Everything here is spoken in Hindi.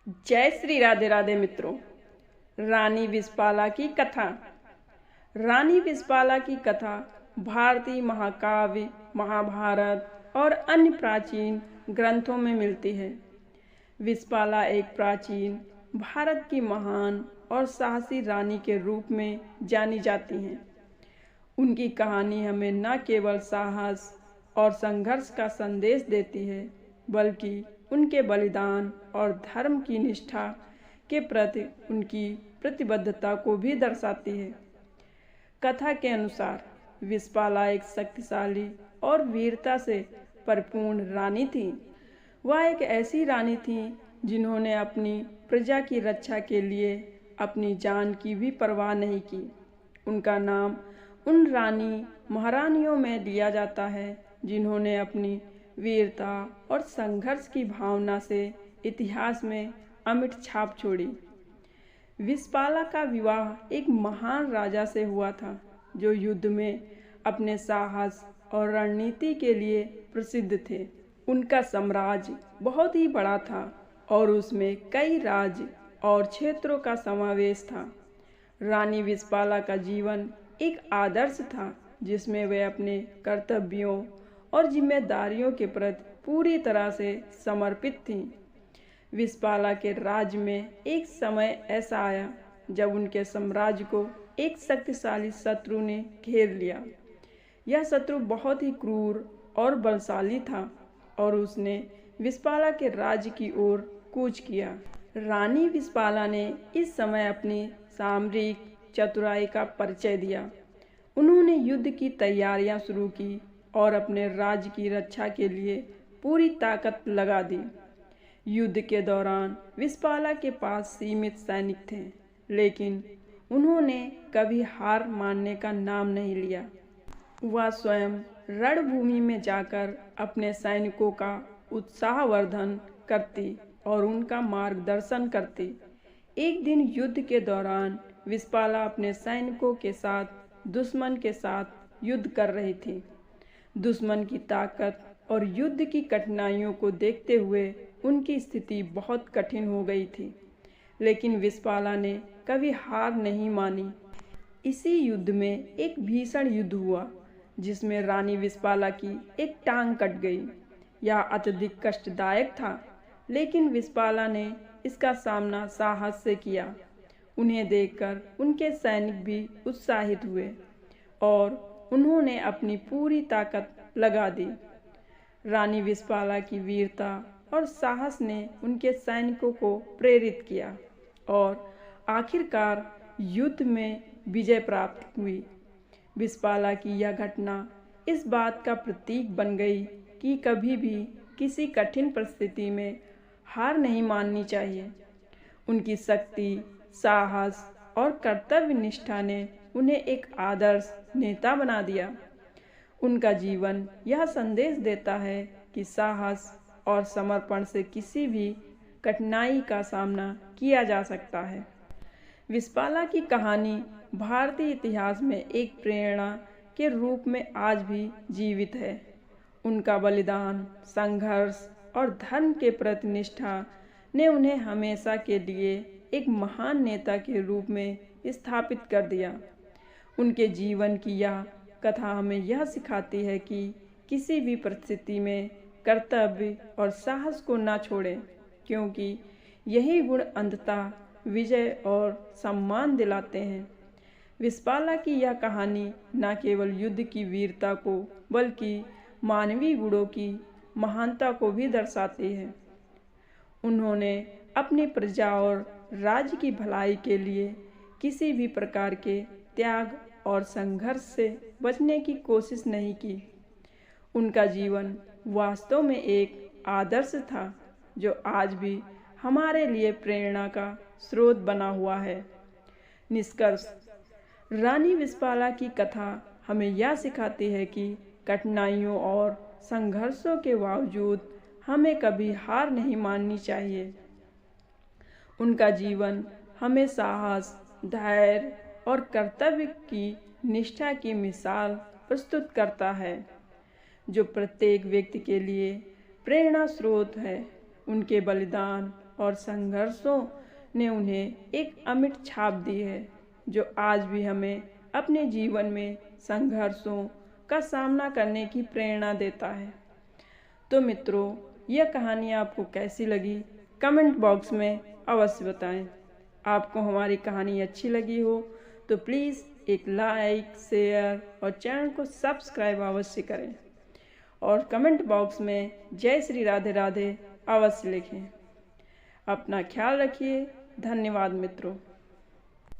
जय श्री राधे राधे मित्रों। रानी विस्पाला की कथा। रानी विस्पाला की कथा भारतीय महाकाव्य, महाभारत और अन्य प्राचीन ग्रंथों में मिलती है। विस्पाला एक प्राचीन भारत की महान और साहसी रानी के रूप में जानी जाती हैं। उनकी कहानी हमें न केवल साहस और संघर्ष का संदेश देती है, बल्कि उनके बलिदान और धर्म की निष्ठा के प्रति उनकी प्रतिबद्धता को भी दर्शाती है। कथा के अनुसार विस्पाला एक शक्तिशाली और वीरता से परिपूर्ण रानी थी। वह एक ऐसी रानी थी जिन्होंने अपनी प्रजा की रक्षा के लिए अपनी जान की भी परवाह नहीं की। उनका नाम उन रानी महारानियों में लिया जाता है जिन्होंने अपनी वीरता और संघर्ष की भावना से इतिहास में अमिट छाप छोड़ी। विस्पाला का विवाह एक महान राजा से हुआ था जो युद्ध में अपने साहस और रणनीति के लिए प्रसिद्ध थे। उनका साम्राज्य बहुत ही बड़ा था और उसमें कई राज्य और क्षेत्रों का समावेश था। रानी विस्पाला का जीवन एक आदर्श था जिसमें वे अपने कर्तव्यों और जिम्मेदारियों के प्रति पूरी तरह से समर्पित थीं। विस्पाला के राज्य में एक समय ऐसा आया जब उनके साम्राज्य को एक शक्तिशाली शत्रु ने घेर लिया। यह शत्रु बहुत ही क्रूर और बलशाली था और उसने विस्पाला के राज्य की ओर कूच किया। रानी विस्पाला ने इस समय अपनी सामरिक चतुराई का परिचय दिया। उन्होंने युद्ध की तैयारियां शुरू की और अपने राज्य की रक्षा के लिए पूरी ताकत लगा दी। युद्ध के दौरान विस्पाला के पास सीमित सैनिक थे, लेकिन उन्होंने कभी हार मानने का नाम नहीं लिया। वह स्वयं रणभूमि में जाकर अपने सैनिकों का उत्साहवर्धन करती और उनका मार्गदर्शन करती। एक दिन युद्ध के दौरान विस्पाला अपने सैनिकों के साथ दुश्मन के साथ युद्ध कर रही थी। दुश्मन की ताकत और युद्ध की कठिनाइयों को देखते हुए उनकी स्थिति बहुत कठिन हो गई थी, लेकिन विस्पाला ने कभी हार नहीं मानी। इसी युद्ध में एक भीषण युद्ध हुआ जिसमें रानी विस्पाला की एक टांग कट गई। यह अत्यधिक कष्टदायक था, लेकिन विस्पाला ने इसका सामना साहस से किया। उन्हें देखकर उनके सैनिक भी उत्साहित हुए और उन्होंने अपनी पूरी ताकत लगा दी। रानी विस्पाला की वीरता और साहस ने उनके सैनिकों को प्रेरित किया और आखिरकार युद्ध में विजय प्राप्त हुई। विस्पाला की यह घटना इस बात का प्रतीक बन गई कि कभी भी किसी कठिन परिस्थिति में हार नहीं माननी चाहिए। उनकी शक्ति, साहस और कर्तव्य निष्ठा ने उन्हें एक आदर्श नेता बना दिया। उनका जीवन यह संदेश देता है कि साहस और समर्पण से किसी भी कठिनाई का सामना किया जा सकता है। विस्पाला की कहानी भारतीय इतिहास में एक प्रेरणा के रूप में आज भी जीवित है। उनका बलिदान, संघर्ष और धर्म के प्रति निष्ठा ने उन्हें हमेशा के लिए एक महान नेता के रूप में स्थापित कर दिया। उनके जीवन की यह कथा हमें यह सिखाती है कि किसी भी परिस्थिति में कर्तव्य और साहस को न छोड़ें, क्योंकि यही गुण अंततः विजय और सम्मान दिलाते हैं। विस्पाला की यह कहानी न केवल युद्ध की वीरता को बल्कि मानवीय गुणों की महानता को भी दर्शाती है। उन्होंने अपनी प्रजा और राज्य की भलाई के लिए किसी भी प्रकार के त्याग और संघर्ष से बचने की कोशिश नहीं की। उनका जीवन वास्तव में एक आदर्श था जो आज भी हमारे लिए प्रेरणा का स्रोत बना हुआ है। निष्कर्ष, रानी विस्पाला की कथा हमें यह सिखाती है कि कठिनाइयों और संघर्षों के बावजूद हमें कभी हार नहीं माननी चाहिए। उनका जीवन हमें साहस, धैर्य और कर्तव्य की निष्ठा की मिसाल प्रस्तुत करता है, जो प्रत्येक व्यक्ति के लिए प्रेरणा स्रोत है। उनके बलिदान और संघर्षों ने उन्हें एक अमिट छाप दी है, जो आज भी हमें अपने जीवन में संघर्षों का सामना करने की प्रेरणा देता है। तो मित्रों, यह कहानी आपको कैसी लगी कमेंट बॉक्स में अवश्य बताएं। आपको हमारी कहानी अच्छी लगी हो तो प्लीज़ एक लाइक, शेयर और चैनल को सब्सक्राइब अवश्य करें और कमेंट बॉक्स में जय श्री राधे राधे अवश्य लिखें। अपना ख्याल रखिए। धन्यवाद मित्रों।